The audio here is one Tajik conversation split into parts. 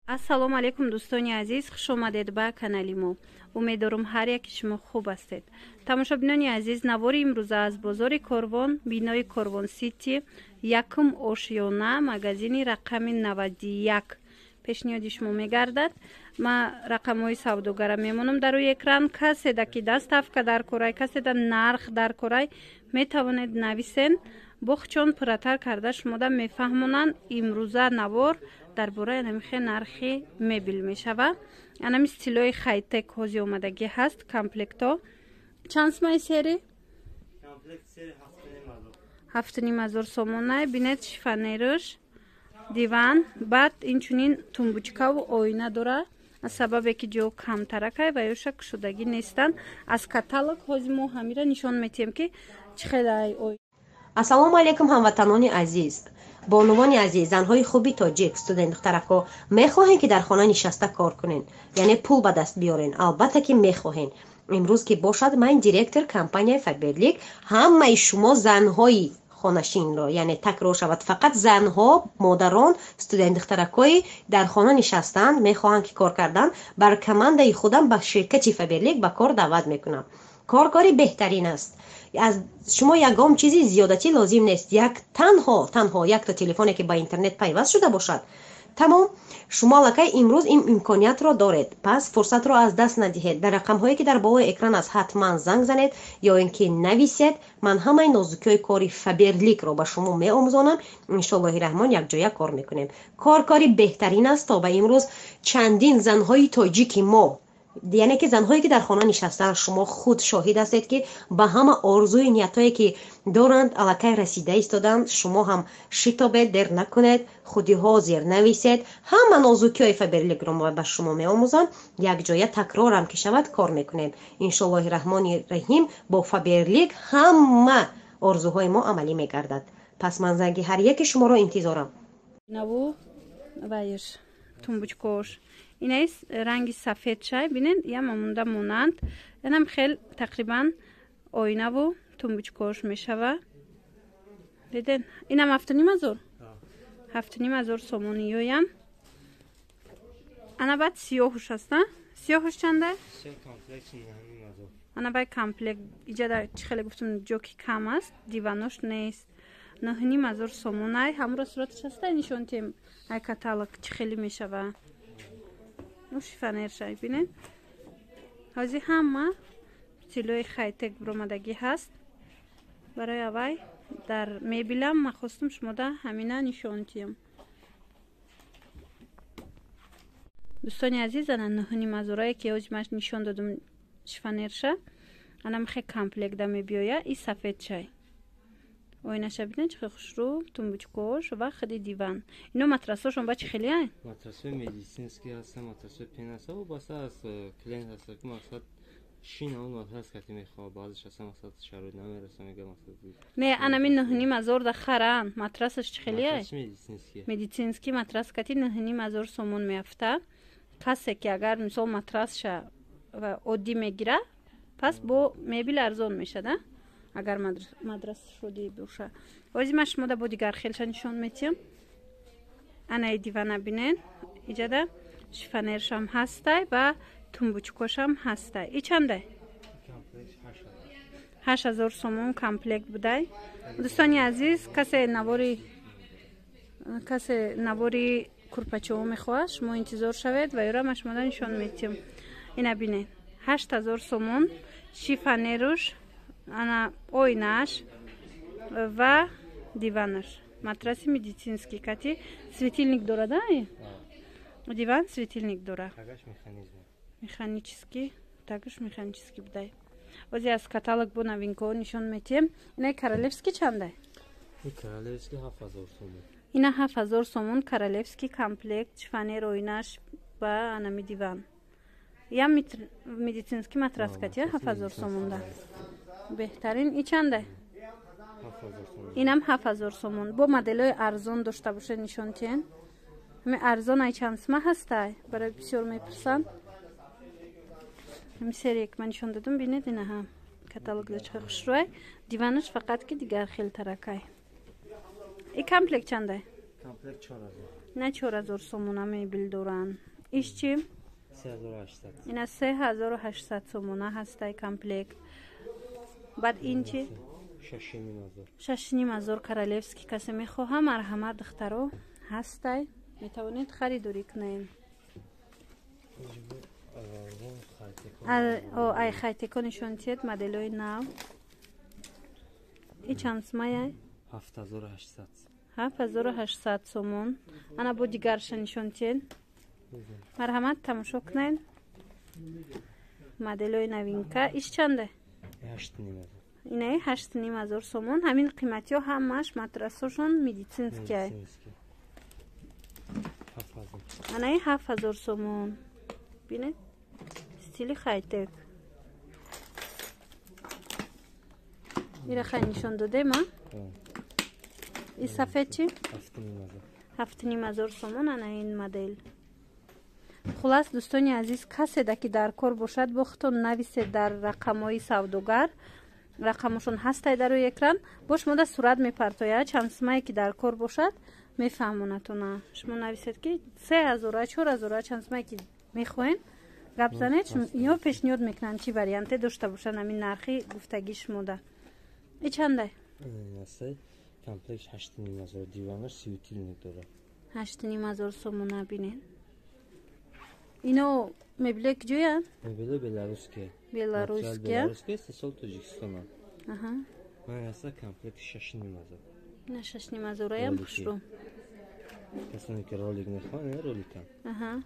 ассалому алайкум дӯстони азиз, хуш омадед ба канали мо. Умедворам ҳар яки шумо хуб ҳастед. Тамошобинони азиз, навори имрӯза аз бозори Корвон, бинои Корвон Сити, якум ошёна, магазини рақами 91 пешниҳоди шумо мегардад. Ма рақамҳои савдогара мемонам дар рӯи экран. Каседа ки даставка дар корай, каседа нарх дар корай метавонед нависен. бохчон пурратар карда шумода мефаҳмонанд имрӯза навор дар бораи намихе нархи мебел мешава. Анами стилои хайтек ҳози омадагӣ ҳаст. Комплекто чанд сомаи сери? Комплект сери 7500 сомонай. Бинед шифонеруш, диван, баъд инчунин тумбучкаву оина дора. аз сабабе ки ҷо камтаракай ва ёша кушодагӣ нестанд. Аз каталог ҳози мо ҳамира нишон метиҳем ки чӣ хелай ой. Ассалому алайкум ҳамватанони азиз. бонувони азиз, занҳои хуби тоҷик, студент духтарако мехоҳем ки дар хона нишаста кор кунен, яъне пул ба даст биёрен. албатта ки мехоҳем. имрӯз ки бошад ман директор компанияи Фаберлик ҳамаи шумо занҳои хонашинро, яъне такрор шавад, фақат занҳо, модарон, студент духтаракои дар хона нишастанд мехоҳанд ки кор кардан, бар командаи худам ба ширкати Фаберлик ба кор даъват мекунам. коркори беҳтарин аст. аз шумо ягон чизи зиёдатӣ лозим нест. танҳо якта телефоне ки ба интернет пайваст шуда бошад. тамом. шумо аллакай имрӯз ин имкониятро доред. пас фурсатро аз даст надиҳед. дар рақамҳое ки дар болои экран аст ҳатман занг занед ё ин ки нависед. ман ҳамаи нозукиҳои кори Фаберликро ба шумо меомӯзонам. иншоаллоҳи раҳмон якҷоя кор мекунем. кори беҳтарин аст. то ба имрӯз чандин занҳои тоҷики мо, яъне ки занҳое ки дар хона нишастанд, шумо худ шоҳид ҳастед ки ба ҳама орзуи ниятое ки доранд аллакай расида истоданд. шумо ҳам шитобед, дер накунед, худи ҳозир нависед. ҳама нозукиҳои Фаберликро ба шумо меомӯзам. якҷоя такрорам ки шавад кор мекунем. иншоаллоҳи раҳмони раҳим бо Фаберлик ҳама орзуҳои мо амалӣ мегардад. пас ман занги ҳар яки шуморо интизорам. наву вайш тумбучкош инайс ранги сафед шай бинен яма мунда монанд. янам хел тақрибан оинаву тумбучкош мешава. диден инам 7500 сомони ёям. ана баъд сиёҳуш аста. сиёҳуш чанда? ана баъд комплект иҷада чӣ хеле гуфтам ҷо ки кам аст. диванош нест. 9500 сомонай. ҳамура сураташ аста нишон тем ай каталог чӣ хеле мешава. шифонер шай бинед. ҳози ҳама стилои хайтек буромадагӣ ҳаст. барои авай дар мебелам ма хостум шумода ҳамина нишон тиям. дӯстони азиз, ана 9500 ки ҳози маш нишон додум шифонерша. ана михе комплектда мебиёя. и сафед шай. оинаша бинед чӣ хушрӯ, тумбучкош ва худи диван. ино матрасошон ба чӣ хеле ай? матрасои медицински ҳастан, матрасои пенаста ва баста аз клиент ҳаста ки мақсад шина он матрас кати мехоҳад, баъзиш аса мақсад шароит намераста мега мақсад. Не, анами 9500 да харан. матрасаш чӣ хеле ай? медицински. медицински матрас кати 9500 сомон меафта. касе ки агар мисол матрасша ва оддӣ мегира, пас бо мебел арзон мешада. агар мадрас шуди боша. ҳози ма шумода бо дигар хелша нишон метиҳам. анаи дивана бинен. иҷада шифонершам ҳастай ва тумбучкошам ҳастай. и чандай? 8000 сомон комплект будай. дӯстони азиз, касе навори курпачаҳо мехоҳад, шумо интизор шавед ва ёра ма шумода нишон метиҳам. ина бинед 8000 сомон шифонеруш, ана оинаш ва диванаш. матраси медицинский кати светильник дорад. диван светильник дора. механический. тагаш механический будай. ози аз каталог бо новинкаҳо нишон метиҳем. ина королевский чандай? королевский 7000 сомон. ина 7000 сомон королевский комплект, шифонер, оинаш ва анами диван. я медицинский матрас кати 7000 сомонда. беҳтарин. и чандай? инам 7000 сомон. бо моделҳои арзон дошта бошед нишон тиҳен. ҳами арзон ай чанд сма ҳастай? барои бисёр мепурсанд. ҳами серия ки ман нишон додам бинед. ина ҳам каталогда чӣ хушрӯай. диванаш фақат ки дигар хелтаракай. и комплект чандай? комплект نه 4000 سومونه مبل دارن. ایش چی؟ 3800. اینا 3800 سومونه هسته کامپلکت. بعد این چی؟ 6500 کارالفسکی کسی میخواه مرحمت دخترو هسته میتوانید خریداری کنین. ای خیطه نشون چید مدلوی نو ای چند سمایه؟ 7800. 7800 سومون. انا با دیگرش نشون چید مرحمت تماشا کنین. مدلوی نوینکه ایش چنده؟ 8500. اینه 8500 سومون. همین قیمتی ها همش مدرسهشون مدیسینسکیه. اینه 7000 سومون. بینه ستیلی خیتک میره خیلی نشون داده ما. این سفید چی؟ 7500 سومون. اینه این مدل. خلاص دوستانی عزیز کسی ده که در کار باشد بختون نویسه در رقمای سوداگر رقمشون هسته در روی اکران باش مده صورت میپرتاید چند سمایی که در کار باشد میفهمونتونه. شما نویسید که 3000 4000 چند سمایی که میخواین گپ زنید یا پیشنهاد میکنن چی واریانت داشته باشن همین نرخی گفتگیش موده. ای چنده؟ این کامپلکس 8500 دیوانش 30 داره. 8500 سومونه بینین. اینو مبلک جویا؟ مبله بلاروسکه. بلاروسکه؟ سال تاجیکستان. آها. من اصلا کامپلکس 6500. نه 6500 هم خوشرو. کسانی که رولیک میخوان رولیکن. آها.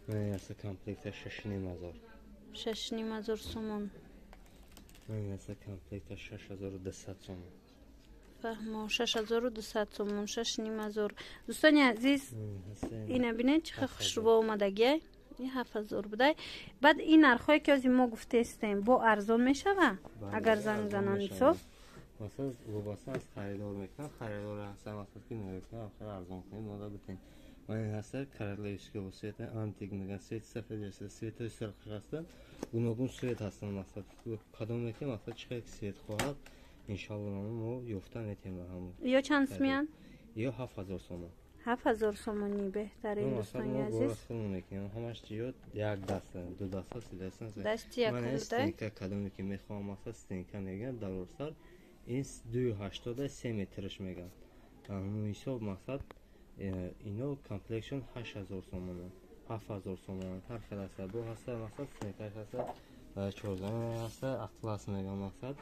من اصلا کامپلکس 6500. 6500 سومون. من اصلا کامپلکس 6200 سومون. فهمو 6200 سومون 6500. دوستانی عزیز اینا بینید چه خوشرو اومدگی. این 7000 بوده. بعد این نرخایی که از ما گفته استیم با ارزان میشه اگر زنگ زنان نیست. مثلا وابسته از خریدار میکنن خریدار هستن مثلا که نمیکنن آخر ارزان کنیم مادا بتین. من هسته کارالفسکی و سویت آنتیک میگن سویت سفید هست سویت سرخ هستن گوناگون سویت هستن مثلا کدام میکنیم مثلا چه سویت خواهد انشالله ما یافته میتیم همون. یا چند سمیان؟ یا 7000 سومون. 7000 سومونی بهترین دوستانی عزیز. همش چیو یک دست دو دست سه دست. دستی یک استینکا کدومی که میخوام مثلا استینکا میگن درست این 280 3 مترش میگن. همون حساب مثلا اینو کامپلکشن 8000 سومونه 7000 سومونه هر کلاس با هست مثلا استینکا هست 14 هست اطلس میگن مثلا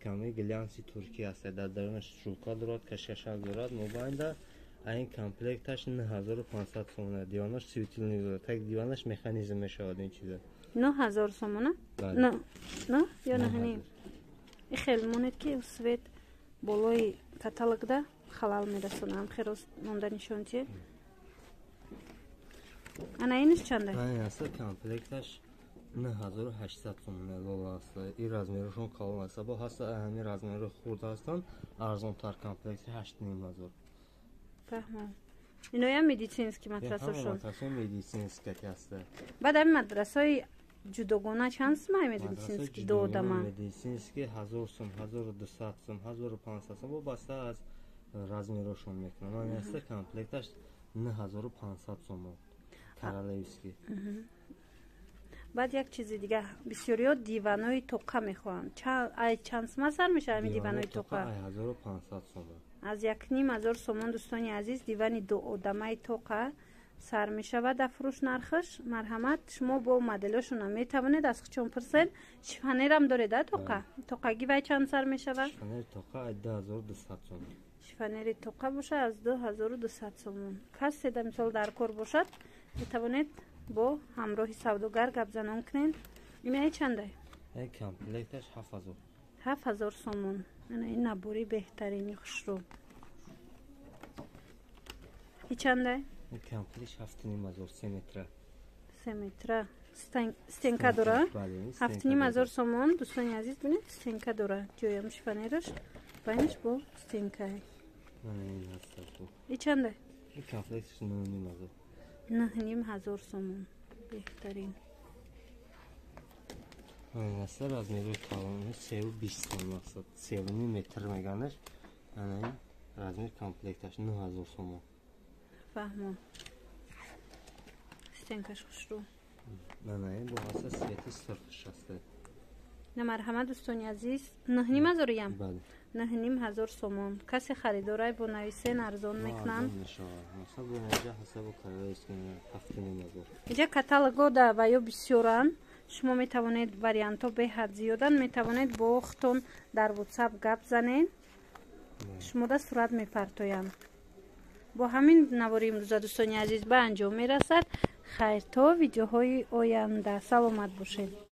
کمی گلانسی ترکیه هست در درونش شوکا دارد کشکشال دارد موبایل دارد. این کامپلکتش 9500 سومونه دیوانش سویتیل نیست تک دیوانش مکانیزم میشود این چیزه 9000 سومونه؟ نه یا نه نیم این خیلی مونید که سویت بالای کاتالوگ ده خلال میرسونم خیروز موندنشون چیه؟ انا اینش چنده؟ این اصلا کامپلکتش 9800 سومونه لالا است این رزمیرشون کالون است با هست همین رزمیر خورده هستن ارزان تر کامپلکتی 8500. فهمم. اینو هم مدیسینسکی مدرسه‌شون. مدرسه مدیسینسکی هسته. بعد هم مدرسه‌های جداگانه چند سمای مدیسینسکی دو آدمان. مدیسینسکی 1000 سوم 1200 سوم 1500 سوم بسته از رزمیرشون میکنه. من است کامپلکتش 9500 سوم. کارالفسکی. بعد یک چیز دیگه بسیاریا دیوانای توقه میخوان. چند سوم سر میشه همین دیوانای توقه؟ 1500 سوم. از 1500 سومون دوستانی عزیز دیوانی دو آدمه توقه سر می شود در فروش نرخش. مرحمت شما با مدلشون هم می توانید از 40% شفنیر هم دارید توقه توقگی وای چند سر می شود؟ شفنیر توقه 2200 سومون. شفنیر توقه باشه از 2200 سومون. کسی در مثال در کار باشد می توانید با همراه سوداگر گپ زنان کنین. این چنده؟ این کامپلکتش 7000 سومون. این نبوری بهترینی خوشرو. این چنده؟ این کامپلکتش 7500 3 متر. 3 متر. استینکا داره. 7500 سومون دوستانی عزیز ببینید استینکا داره. جویم شفنیرش باینش با استینکا. این هست. این چنده؟ این کامپلکتش 9500. 9500 سومون. بهترین. این هست از نیروی کالونه 320 سوم است. 3 متر میگنش. این رزمیر کامپلکتش 9000 سومون. فهمم стенкаш хушрӯ نه با اساس سویتی سرخش هسته. نه مرحمت دوستانی عزیز 9,500 ям بله 9,500 сомон касе харидорай бо нависен арзон мекунанд مثلا با اینجا حساب کرده است که 7,500 اینجا کاتالوگو да ва ё бисёранд шумо метавонед вариантҳо беҳад зиёданд метавонед бо хутон дар WhatsApp гап занед шумода сурат мепартоянд бо ҳамин навори имрӯза дӯстони азиз ба анҷом мерасад хайр то видеоҳои оянда саломат бошед.